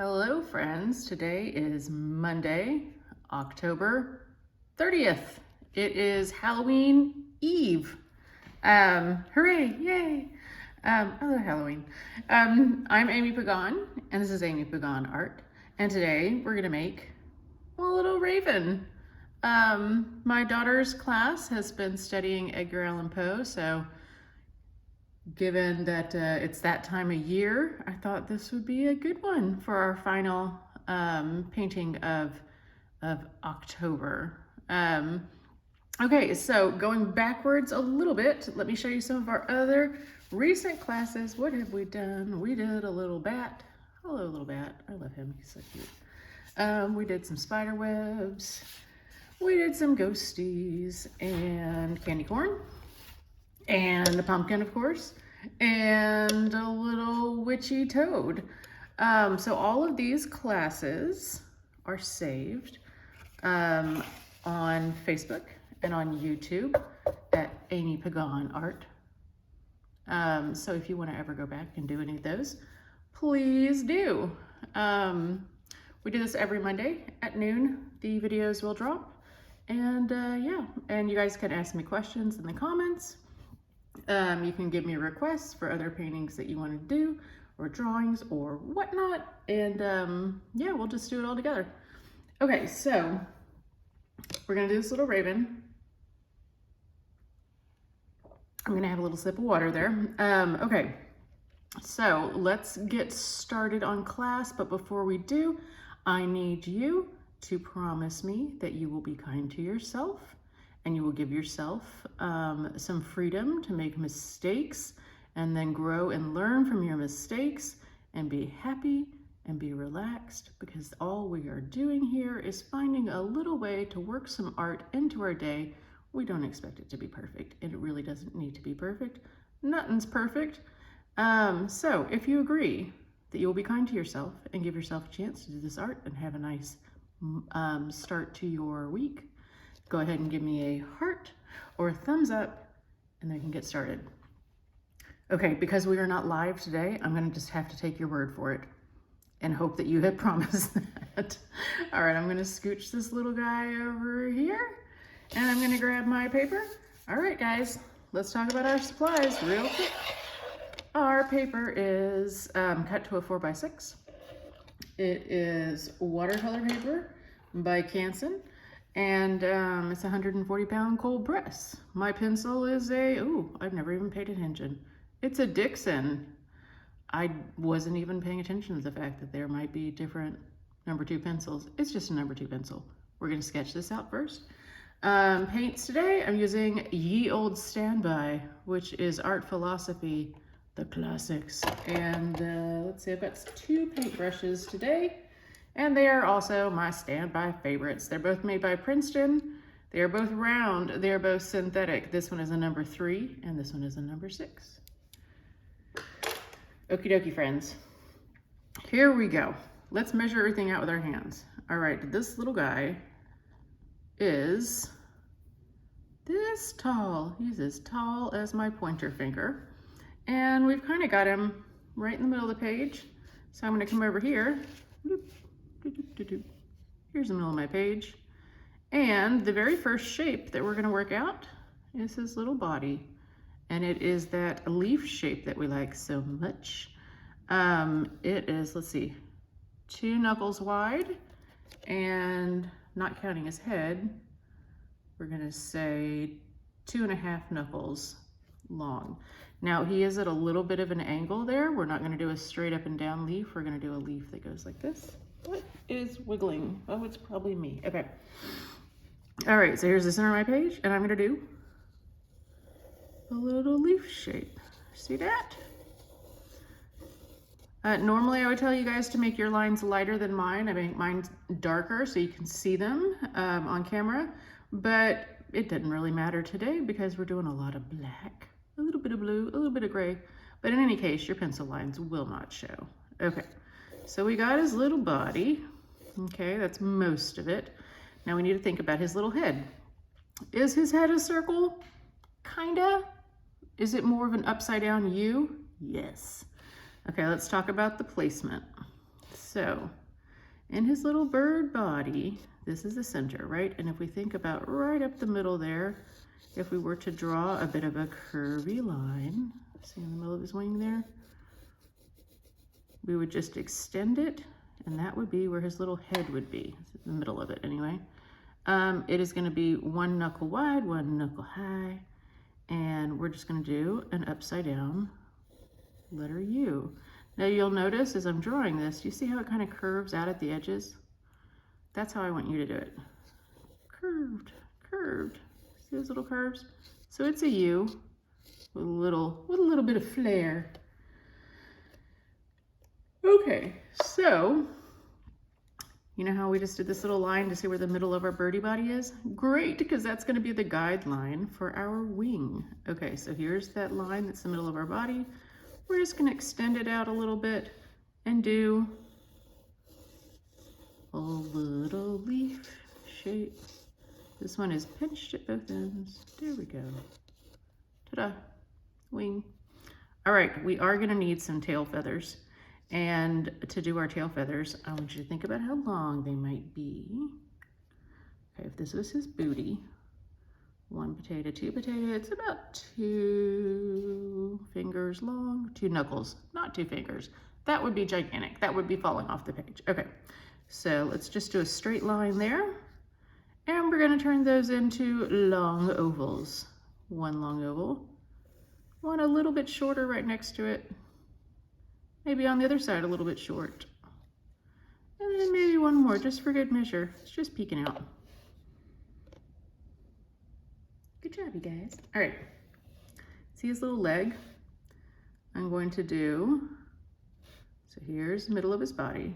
Hello friends, today is Monday, October 30th. It is Halloween Eve. Hooray, yay. I love Halloween. I'm Amy Pagan, and this is Amy Pagan Art. And today we're gonna make a little raven. My daughter's class has been studying Edgar Allan Poe, so given that it's that time of year, I thought this would be a good one for our final painting of October. Okay, so going backwards a little bit, let me show you some of our other recent classes. What have we done? We did a little bat. Hello, little bat. I love him. He's so cute. We did some spider webs. We did some ghosties and candy corn. And a pumpkin, of course, and a little witchy toad. So all of these classes are saved on Facebook and on YouTube at Amy Pagan Art. So if you want to ever go back and do any of those, please do. We do this every Monday at noon. The videos will drop. And yeah, and you guys can ask me questions in the comments. You can give me requests for other paintings that you want to do, or drawings, or whatnot, and yeah, we'll just do it all together. Okay, so we're gonna do this little raven. I'm gonna have a little sip of water there. Okay, so let's get started on class, but before we do, I need you to promise me that you will be kind to yourself, and you will give yourself some freedom to make mistakes and then grow and learn from your mistakes and be happy and be relaxed, because all we are doing here is finding a little way to work some art into our day. We don't expect it to be perfect, and it really doesn't need to be perfect. Nothing's perfect. So if you agree that you'll be kind to yourself and give yourself a chance to do this art and have a nice start to your week, go ahead and give me a heart or a thumbs up, and then we can get started. Okay, because we are not live today, I'm gonna just have to take your word for it and hope that you had promised that. All right, I'm gonna scooch this little guy over here, and I'm gonna grab my paper. All right, guys, let's talk about our supplies real quick. Our paper is cut to a 4x6. It is watercolor paper by Canson. And it's a 140-pound cold press. My pencil is I've never even paid attention. It's a Dixon. I wasn't even paying attention to the fact that there might be different number 2 pencils. It's just a number 2 pencil. We're gonna sketch this out first. Paints today, I'm using Ye Old Standby, which is Art Philosophy, the classics. And let's see, I've got 2 paint brushes today. And they are also my standby favorites. They're both made by Princeton. They are both round. They are both synthetic. This one is a number 3, and this one is a number 6. Okie dokie, friends. Here we go. Let's measure everything out with our hands. All right, this little guy is this tall. He's as tall as my pointer finger. And we've kind of got him right in the middle of the page. So I'm gonna come over here. Here's the middle of my page. And the very first shape that we're gonna work out is his little body. And it is that leaf shape that we like so much. It is, let's see, 2 knuckles wide, and not counting his head, we're gonna say 2.5 knuckles long. Now he is at a little bit of an angle there. We're not gonna do a straight up and down leaf. We're gonna do a leaf that goes like this. What is wiggling? Oh, it's probably me. Okay. All right, so here's the center of my page, and I'm gonna do a little leaf shape. See that? Normally I would tell you guys to make your lines lighter than mine. I make mine darker so you can see them on camera, but it didn't really matter today because we're doing a lot of black, a little bit of blue, a little bit of gray, but in any case, your pencil lines will not show. Okay. So we got his little body. Okay, that's most of it. Now we need to think about his little head. Is his head a circle? Kinda. Is it more of an upside down U? Yes. Okay, let's talk about the placement. So in his little bird body, this is the center, right? And if we think about right up the middle there, if we were to draw a bit of a curvy line, see in the middle of his wing there, we would just extend it, and that would be where his little head would be, the middle of it anyway. It is going to be 1 knuckle wide, 1 knuckle high, and we're just going to do an upside down letter U. Now you'll notice as I'm drawing this, you see how it kind of curves out at the edges? That's how I want you to do it. Curved, curved. See those little curves? So it's a U with a little bit of flair. Okay, so you know how we just did this little line to see where the middle of our birdie body is? Great, because that's going to be the guideline for our wing. Okay, so here's that line that's the middle of our body. We're just going to extend it out a little bit and do a little leaf shape. This one is pinched at both ends. There we go. Ta-da, wing. All right, we are going to need some tail feathers. And to do our tail feathers, I want you to think about how long they might be. Okay, if this was his booty, 1 potato, 2 potato, it's about 2 fingers long, 2 knuckles, not 2 fingers. That would be gigantic. That would be falling off the page. Okay, so let's just do a straight line there. And we're gonna turn those into long ovals. 1 long oval, 1 a little bit shorter right next to it. Maybe on the other side a little bit short. And then maybe 1 more, just for good measure. It's just peeking out. Good job, you guys. All right, see his little leg? I'm going to do, so here's the middle of his body.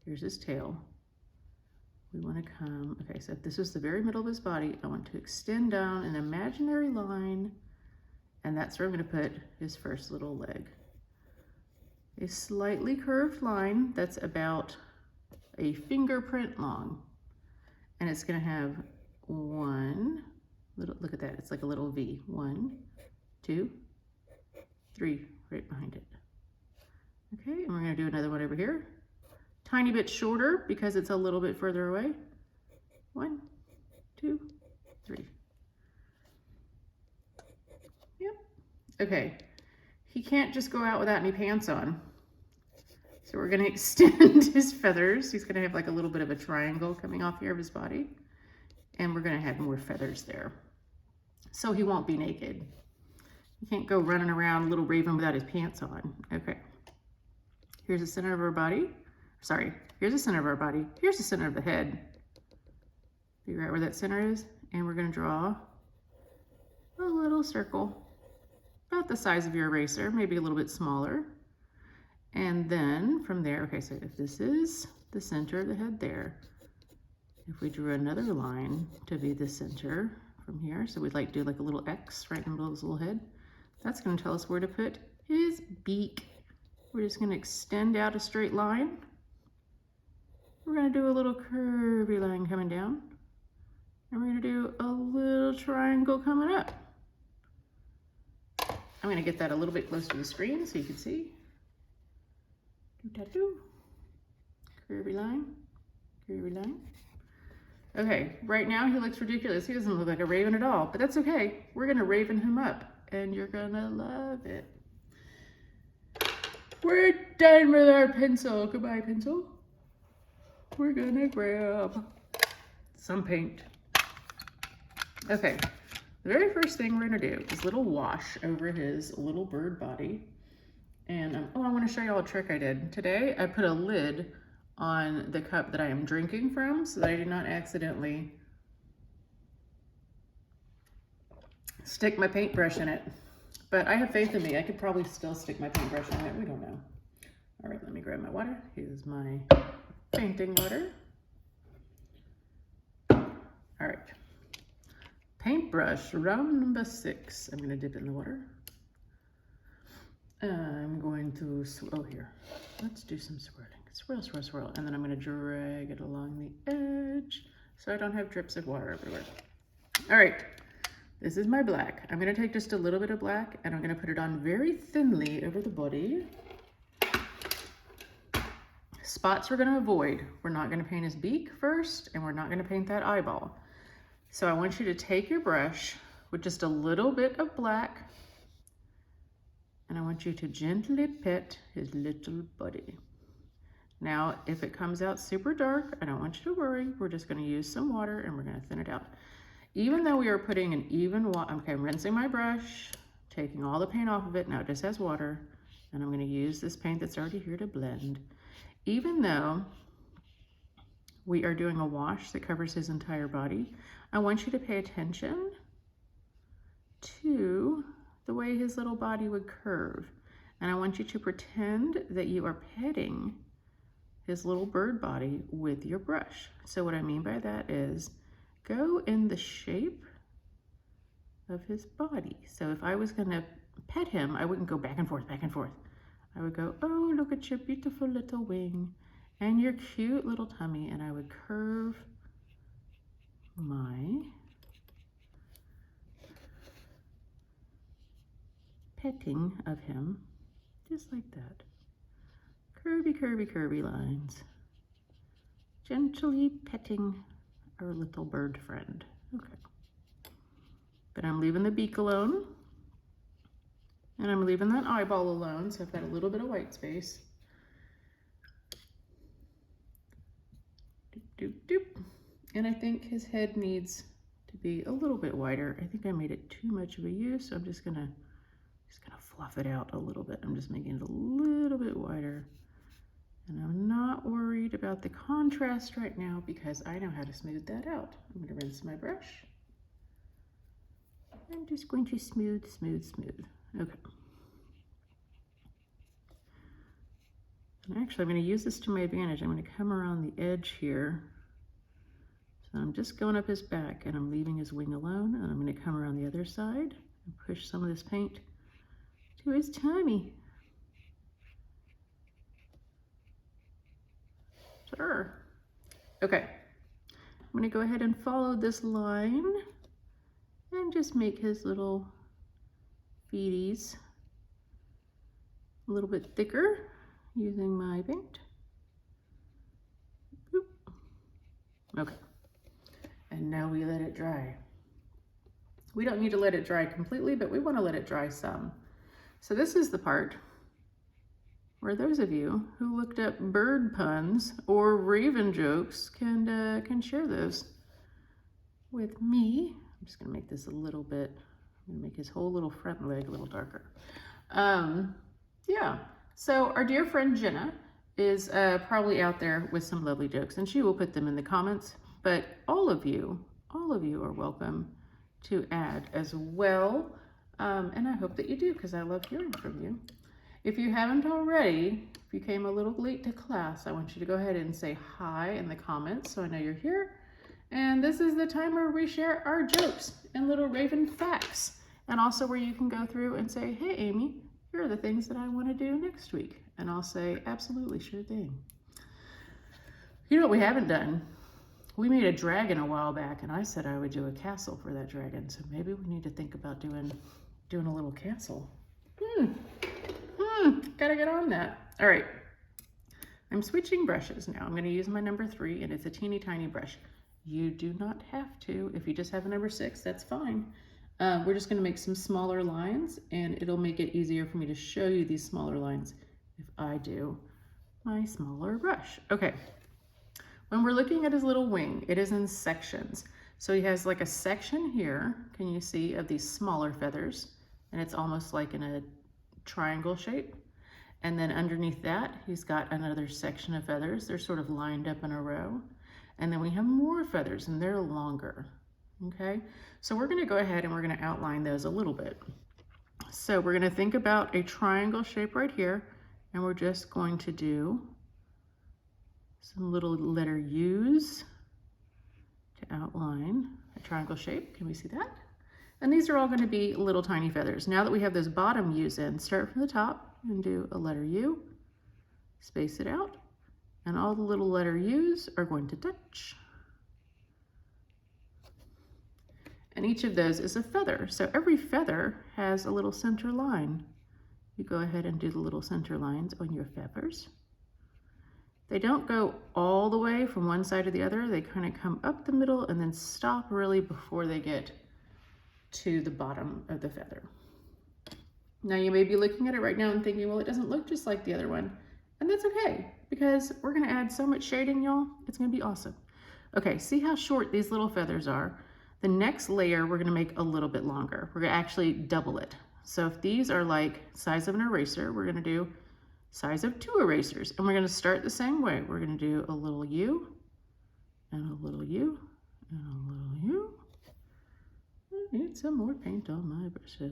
Here's his tail. We want to come, okay, so if this was the very middle of his body, I want to extend down an imaginary line, and that's where I'm going to put his first little leg. A slightly curved line that's about a fingerprint long, and it's going to have 1 little, look at that, it's like a little V. 1, 2, 3 right behind it. Okay, and we're going to do another one over here. Tiny bit shorter because it's a little bit further away. 1, 2, 3. Yep. Okay. He can't just go out without any pants on. So we're going to extend his feathers. He's going to have like a little bit of a triangle coming off here of his body. And we're going to have more feathers there. So he won't be naked. He can't go running around little raven without his pants on. Okay. Here's the center of our body. Sorry, here's the center of our body. Here's the center of the head. Figure out where that center is. And we're going to draw a little circle. About the size of your eraser, maybe a little bit smaller. And then from there, okay, so if this is the center of the head there, if we drew another line to be the center from here, so we'd like to do like a little X right in the middle of his little head, that's going to tell us where to put his beak. We're just going to extend out a straight line. We're going to do a little curvy line coming down, and we're going to do a little triangle coming up. I'm going to get that a little bit closer to the screen so you can see. Do-da-do. Curvy line, curvy line. Okay, right now he looks ridiculous. He doesn't look like a raven at all, but that's okay. We're going to raven him up, and you're going to love it. We're done with our pencil. Goodbye, pencil. We're going to grab some paint. Okay. The very first thing we're going to do is a little wash over his little bird body. And, oh, I want to show you all a trick I did. Today, I put a lid on the cup that I am drinking from so that I do not accidentally stick my paintbrush in it. But I have faith in me. I could probably still stick my paintbrush in it. We don't know. All right, let me grab my water. Here's my painting water. All right. Paintbrush, round number 6. I'm going to dip it in the water. I'm going to swirl here. Let's do some swirling. Swirl, swirl, swirl. And then I'm going to drag it along the edge so I don't have drips of water everywhere. All right. This is my black. I'm going to take just a little bit of black and I'm going to put it on very thinly over the body. Spots we're gonna avoid. We're not gonna paint his beak first, and we're not gonna paint that eyeball. So I want you to take your brush with just a little bit of black, and I want you to gently pet his little body. Now, if it comes out super dark, I don't want you to worry. We're just gonna use some water and we're gonna thin it out. Even though we are putting an even water, okay, I'm rinsing my brush, taking all the paint off of it. Now it just has water, and I'm gonna use this paint that's already here to blend. Even though we are doing a wash that covers his entire body, I want you to pay attention to the way his little body would curve. And I want you to pretend that you are petting his little bird body with your brush. So what I mean by that is go in the shape of his body. So if I was gonna pet him, I wouldn't go back and forth, back and forth. I would go, oh, look at your beautiful little wing and your cute little tummy, and I would curve my petting of him just like that. Curvy, curvy, curvy lines. Gently petting our little bird friend. Okay. But I'm leaving the beak alone, and I'm leaving that eyeball alone, so I've got a little bit of white space. Doop, doop, doop. And I think his head needs to be a little bit wider. I think I made it too much of a U, so I'm just gonna fluff it out a little bit. I'm just making it a little bit wider. And I'm not worried about the contrast right now because I know how to smooth that out. I'm gonna rinse my brush. I'm just going to smooth, smooth, smooth. Okay. And actually, I'm gonna use this to my advantage. I'm gonna come around the edge here. So I'm just going up his back and I'm leaving his wing alone, and I'm gonna come around the other side and push some of this paint to his tummy. Sure. Okay, I'm gonna go ahead and follow this line and just make his little feeties a little bit thicker using my paint. Boop. Okay, and now we let it dry. We don't need to let it dry completely, but we want to let it dry some. So this is the part where those of you who looked up bird puns or raven jokes can share those with me. I'm just gonna make this a little bit, I'm gonna make his whole little front leg a little darker. Yeah, so our dear friend Jenna is probably out there with some lovely jokes, and she will put them in the comments, but all of you are welcome to add as well. And I hope that you do, because I love hearing from you. If you haven't already, if you came a little late to class, I want you to go ahead and say hi in the comments so I know you're here. And this is the time where we share our jokes and little raven facts. And also where you can go through and say, hey, Amy, here are the things that I want to do next week. And I'll say, absolutely, sure thing. You know what we haven't done? We made a dragon a while back, and I said I would do a castle for that dragon. So maybe we need to think about doing a little castle. Gotta get on that. All right, I'm switching brushes now. I'm gonna use my number 3, and it's a teeny tiny brush. You do not have to. If you just have a number 6, that's fine. We're just gonna make some smaller lines, and it'll make it easier for me to show you these smaller lines if I do my smaller brush. Okay, when we're looking at his little wing, it is in sections. So he has like a section here, can you see, of these smaller feathers, and it's almost like in a triangle shape. And then underneath that, he's got another section of feathers. They're sort of lined up in a row. And then we have more feathers, and they're longer, okay? So we're gonna go ahead and we're gonna outline those a little bit. So we're gonna think about a triangle shape right here, and we're just going to do some little letter U's to outline a triangle shape. Can we see that? And these are all gonna be little tiny feathers. Now that we have those bottom U's in, start from the top and do a letter U, space it out, and all the little letter U's are going to touch. And each of those is a feather. So every feather has a little center line. You go ahead and do the little center lines on your feathers. They don't go all the way from one side to the other. They kind of come up the middle and then stop really before they get to the bottom of the feather. Now you may be looking at it right now and thinking, well, it doesn't look just like the other one. And that's okay, because we're gonna add so much shading, y'all. It's gonna be awesome. Okay, see how short these little feathers are? The next layer, we're gonna make a little bit longer. We're gonna actually double it. So if these are like size of an eraser, we're gonna do size of 2 erasers. And we're gonna start the same way. We're gonna do a little U, and a little U, and a little U. I need some more paint on my brushes.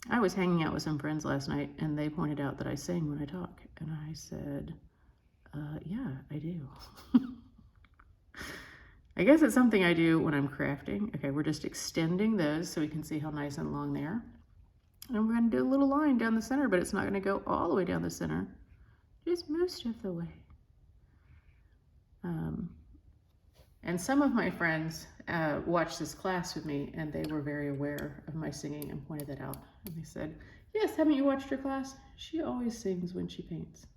I was hanging out with some friends last night, and they pointed out that I sing when I talk. And I said, yeah, I do. I guess it's something I do when I'm crafting. Okay, we're just extending those so we can see how nice and long they are. And we're gonna do a little line down the center, but it's not gonna go all the way down the center, just most of the way. And some of my friends watched this class with me, and they were very aware of my singing and pointed that out. And they said, yes, haven't you watched her class? She always sings when she paints.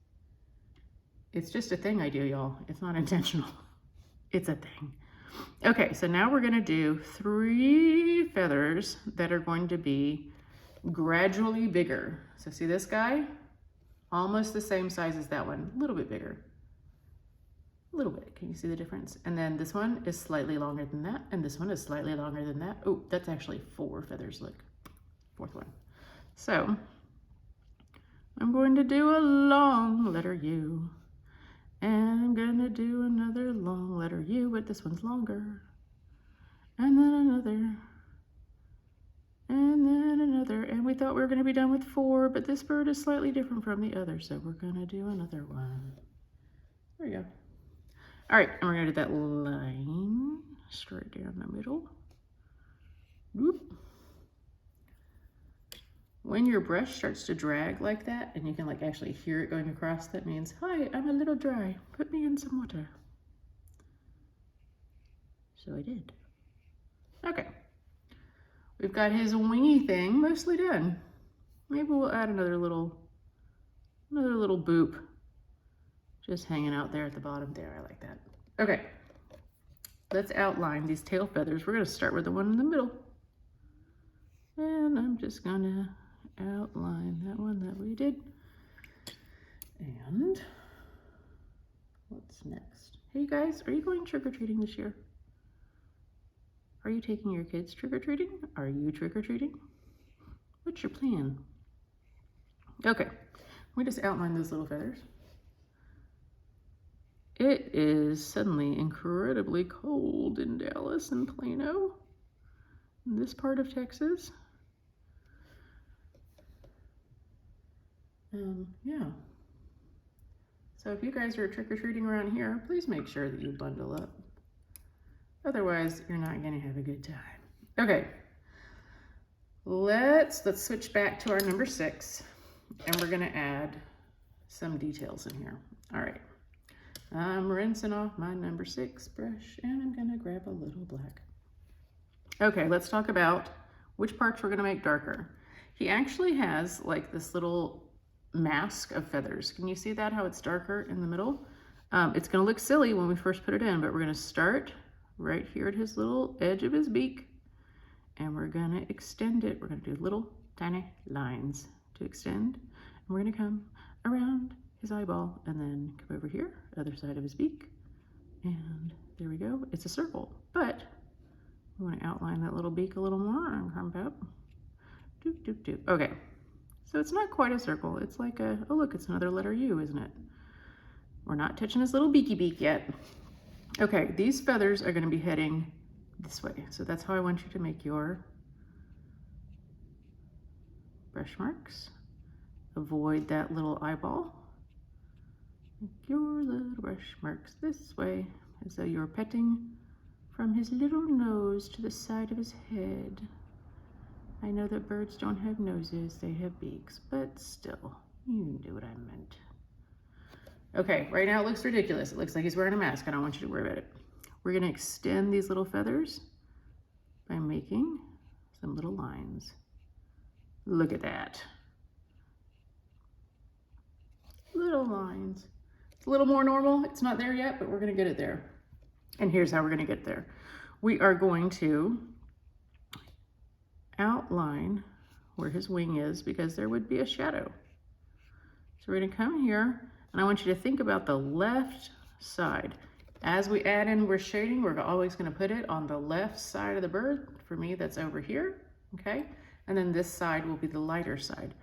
It's just a thing I do, y'all. It's not intentional. It's a thing. Okay, so now we're gonna do 3 feathers that are going to be gradually bigger. So see this guy? Almost the same size as that one, a little bit bigger. A little bit, can you see the difference? And then this one is slightly longer than that, and this one is slightly longer than that. Oh, that's actually 4 feathers, look. 4th one. So, I'm going to do a long letter U. And I'm gonna do another long letter U, but this one's longer. And then another. And then another. And we thought we were gonna be done with 4, but this bird is slightly different from the other, so we're gonna do another one. There we go. All right, and we're gonna do that line straight down the middle. Whoop. When your brush starts to drag like that, and you can like actually hear it going across, that means, hi, I'm a little dry. Put me in some water. So I did. Okay. We've got his wingy thing mostly done. Maybe we'll add another little boop just hanging out there at the bottom there. I like that. Okay. Let's outline these tail feathers. We're going to start with the one in the middle. And I'm just going to outline that one that we did. And what's next? Hey guys, are you going trick-or-treating this year? Are you taking your kids trick-or-treating? Are you trick-or-treating? What's your plan? Okay, we just outlined those little feathers. It is suddenly incredibly cold in Dallas and Plano, in this part of Texas. Yeah. So if you guys are trick-or-treating around here, please make sure that you bundle up. Otherwise, you're not gonna have a good time. Okay, let's switch back to our number 6, and we're gonna add some details in here. All right, I'm rinsing off my number 6 brush, and I'm gonna grab a little black. Okay, let's talk about which parts we're gonna make darker. He actually has like this little mask of feathers. Can you see that, how it's darker in the middle? It's gonna look silly when we first put it in, but we're gonna start right here at his little edge of his beak, and we're gonna extend it. We're gonna do little tiny lines to extend, and we're gonna come around his eyeball and then come over here, other side of his beak, and there we go. It's a circle, but we want to outline that little beak a little more and come up. Doop, doop, doop. Okay, so it's not quite a circle. It's like a, oh look, it's another letter U, isn't it? We're not touching his little beaky beak yet. Okay, these feathers are going to be heading this way. So that's how I want you to make your brush marks. Avoid that little eyeball. Make your little brush marks this way, as though you're petting from his little nose to the side of his head. I know that birds don't have noses, they have beaks, but still, you knew what I meant. Okay, right now it looks ridiculous. It looks like he's wearing a mask. I don't want you to worry about it. We're gonna extend these little feathers by making some little lines. Look at that. Little lines. It's a little more normal. It's not there yet, but we're gonna get it there. And here's how we're gonna get there. We are going to outline where his wing is because there would be a shadow. So we're gonna come here and I want you to think about the left side. As we add in, we're shading, we're always gonna put it on the left side of the bird. For me, that's over here, okay? And then this side will be the lighter side.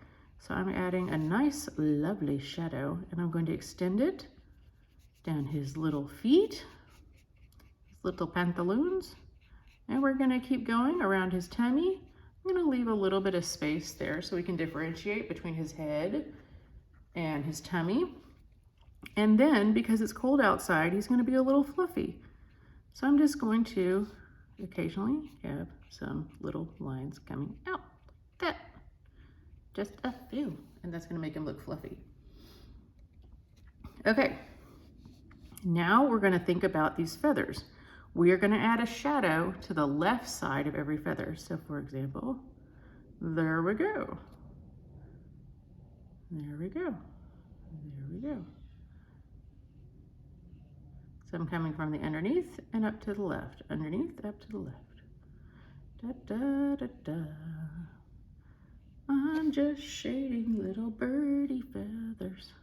So I'm adding a nice, lovely shadow and I'm going to extend it down his little feet, his little pantaloons. And we're gonna keep going around his tummy. I'm gonna leave a little bit of space there so we can differentiate between his head and his tummy. And then, because it's cold outside, he's gonna be a little fluffy. So I'm just going to occasionally have some little lines coming out, like that. Just a few, and that's gonna make him look fluffy. Okay, now we're gonna think about these feathers. We are gonna add a shadow to the left side of every feather. So for example, there we go. There we go. There we go. So I'm coming from the underneath and up to the left. Underneath, up to the left. Da, da, da, da. I'm just shading little birdie feathers.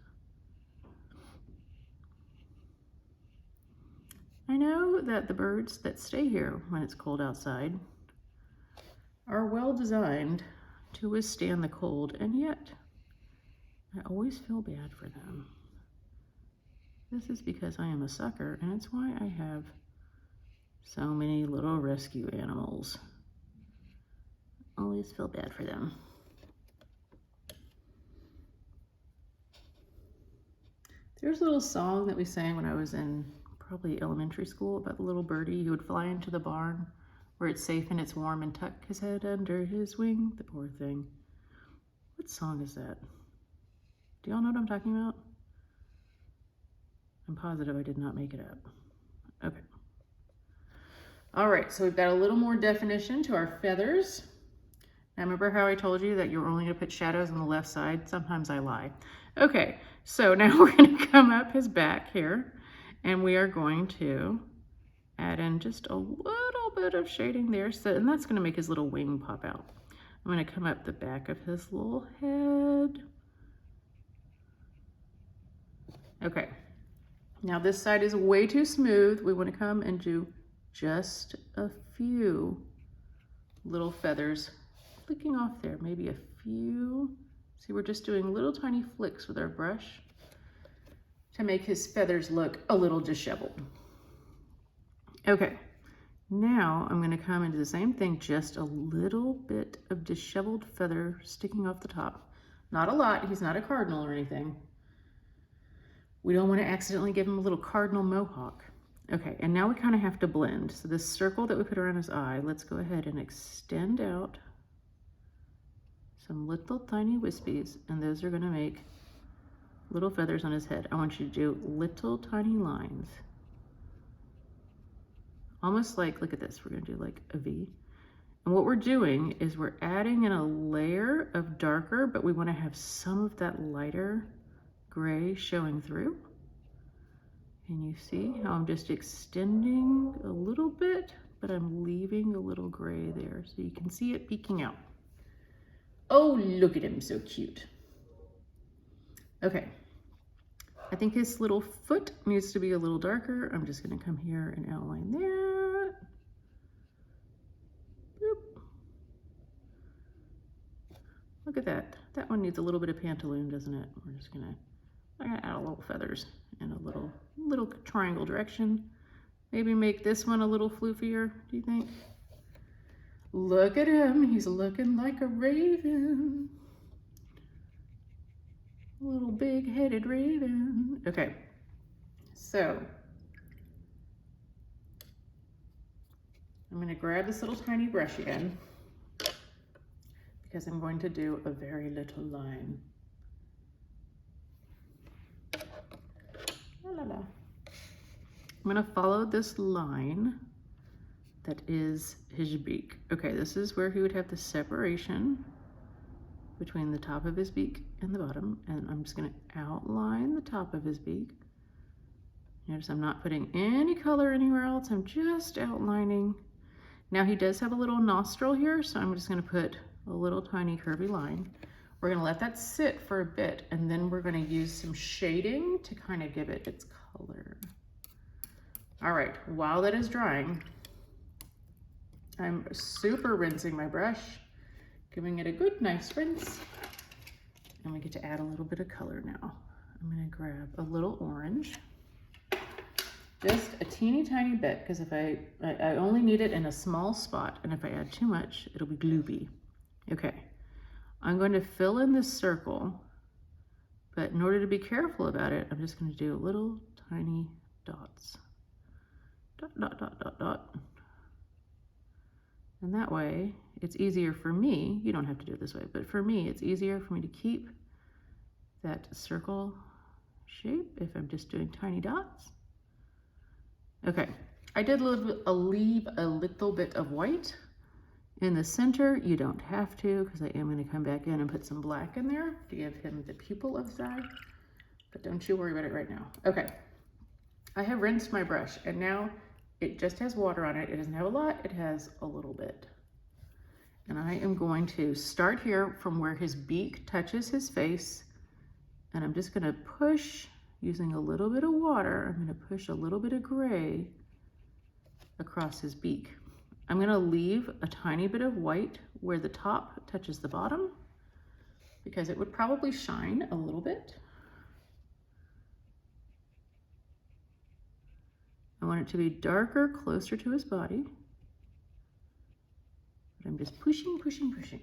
I know that the birds that stay here when it's cold outside are well designed to withstand the cold, and yet I always feel bad for them. This is because I am a sucker, and it's why I have so many little rescue animals. I always feel bad for them. There's a little song that we sang when I was in probably elementary school about the little birdie who would fly into the barn where it's safe and it's warm and tuck his head under his wing. The poor thing. What song is that? Do y'all know what I'm talking about? I'm positive I did not make it up. Okay. All right, so we've got a little more definition to our feathers. Now remember how I told you that you're only gonna put shadows on the left side? Sometimes I lie. Okay, so now we're gonna come up his back here and we are going to add in just a little bit of shading there. So, and that's gonna make his little wing pop out. I'm gonna come up the back of his little head. Okay. Now this side is way too smooth. We want to come and do just a few little feathers flicking off there, maybe a few. See, we're just doing little tiny flicks with our brush to make his feathers look a little disheveled. Okay, now I'm going to come and do the same thing, just a little bit of disheveled feather sticking off the top. Not a lot, he's not a cardinal or anything. We don't want to accidentally give him a little cardinal mohawk. Okay, and now we kind of have to blend. So this circle that we put around his eye, let's go ahead and extend out some little tiny wispies, and those are going to make little feathers on his head. I want you to do little tiny lines. Almost like, look at this, we're going to do like a V. And what we're doing is we're adding in a layer of darker, but we want to have some of that lighter gray showing through. And you see how I'm just extending a little bit, but I'm leaving a little gray there so you can see it peeking out. Oh, look at him, so cute. Okay, I think his little foot needs to be a little darker. I'm just gonna come here and outline that. Boop. Look at that. That one needs a little bit of pantaloon, doesn't it? I'm gonna add a little feathers in a little triangle direction. Maybe make this one a little floofier, do you think? Look at him, he's looking like a raven. A little big-headed raven. Okay, so I'm gonna grab this little tiny brush again because I'm going to do a very little line. La, la, la. I'm gonna follow this line that is his beak. Okay, this is where he would have the separation between the top of his beak and the bottom, and I'm just gonna outline the top of his beak, Notice I'm not putting any color anywhere else. I'm just outlining. Now he does have a little nostril here, so I'm just gonna put a little tiny curvy line. We're gonna let that sit for a bit, and then we're gonna use some shading to kind of give it its color. All right, while that is drying, I'm super rinsing my brush, giving it a good nice rinse, and we get to add a little bit of color now. I'm gonna grab a little orange, just a teeny tiny bit, because if I only need it in a small spot, and if I add too much, it'll be gloopy. Okay, I'm going to fill in this circle, but in order to be careful about it, I'm just going to do little tiny dots. Dot, dot, dot, dot, dot. And that way, it's easier for me, you don't have to do it this way, but for me, it's easier for me to keep that circle shape if I'm just doing tiny dots. Okay, I did leave a little bit of white in the center. You don't have to, because I am going to come back in and put some black in there to give him the pupil of his eye, but don't you worry about it right now. Okay, I have rinsed my brush, and now it just has water on it. It doesn't have a lot, it has a little bit. And I am going to start here from where his beak touches his face, and I'm just going to push, using a little bit of water, I'm going to push a little bit of gray across his beak. I'm going to leave a tiny bit of white where the top touches the bottom, because it would probably shine a little bit. I want it to be darker, closer to his body. But I'm just pushing, pushing, pushing.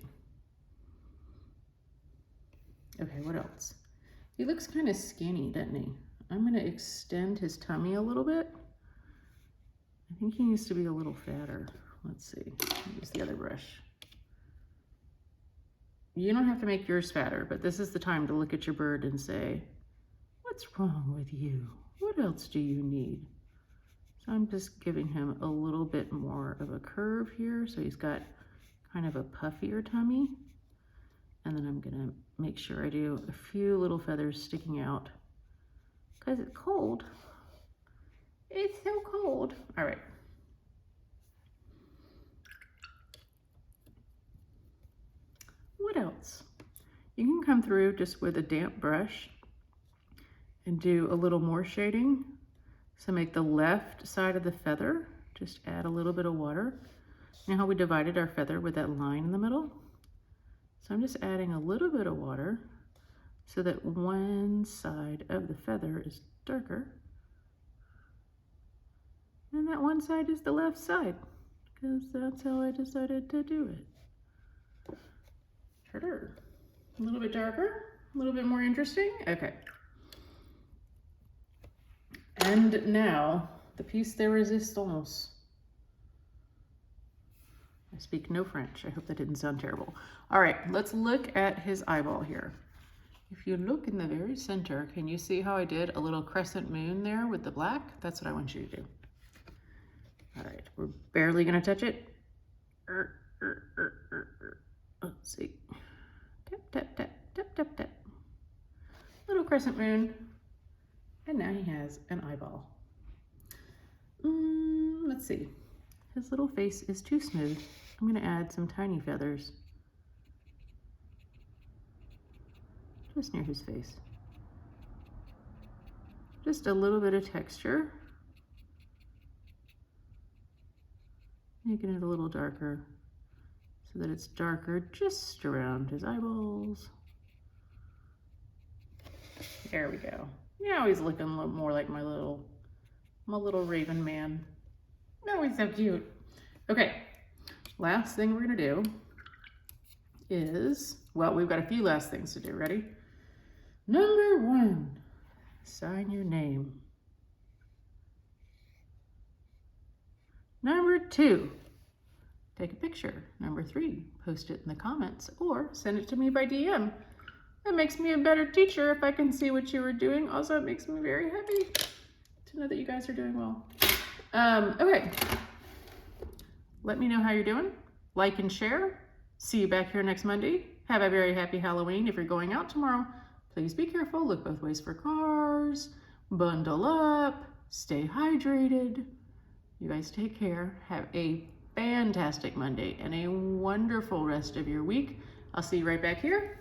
Okay, what else? He looks kind of skinny, doesn't he? I'm going to extend his tummy a little bit. I think he needs to be a little fatter. Let's see. Use the other brush. You don't have to make yours fatter, but this is the time to look at your bird and say, what's wrong with you? What else do you need? So I'm just giving him a little bit more of a curve here, so he's got kind of a puffier tummy. And then I'm gonna make sure I do a few little feathers sticking out, because it's cold. It's so cold. All right. What else? You can come through just with a damp brush and do a little more shading. So make the left side of the feather, just add a little bit of water. You know how we divided our feather with that line in the middle? So I'm just adding a little bit of water so that one side of the feather is darker. And that one side is the left side, because that's how I decided to do it. Harder. A little bit darker, a little bit more interesting. Okay. And now, the piece de resistance. I speak no French. I hope that didn't sound terrible. All right, let's look at his eyeball here. If you look in the very center, can you see how I did a little crescent moon there with the black? That's what I want you to do. All right, we're barely gonna touch it. Let's see. Tap, tap, tap, tap, tap, tap. Little crescent moon. And now he has an eyeball. Let's see. His little face is too smooth. I'm gonna add some tiny feathers just near his face. Just a little bit of texture. Making it a little darker so that it's darker just around his eyeballs. There we go. Now he's looking a little more like my little raven man. Oh, he's so cute. Okay, last thing we're gonna do is, well, we've got a few last things to do. Ready? Number 1, sign your name. Number 2, take a picture. Number 3, post it in the comments or send it to me by DM. That makes me a better teacher if I can see what you were doing. Also, it makes me very happy to know that you guys are doing well. Okay, let me know how you're doing. Like and share. See you back here next Monday. Have a very happy Halloween. If you're going out tomorrow, please be careful. Look both ways for cars. Bundle up. stay hydrated. You guys take care. Have a fantastic Monday and a wonderful rest of your week. I'll see you right back here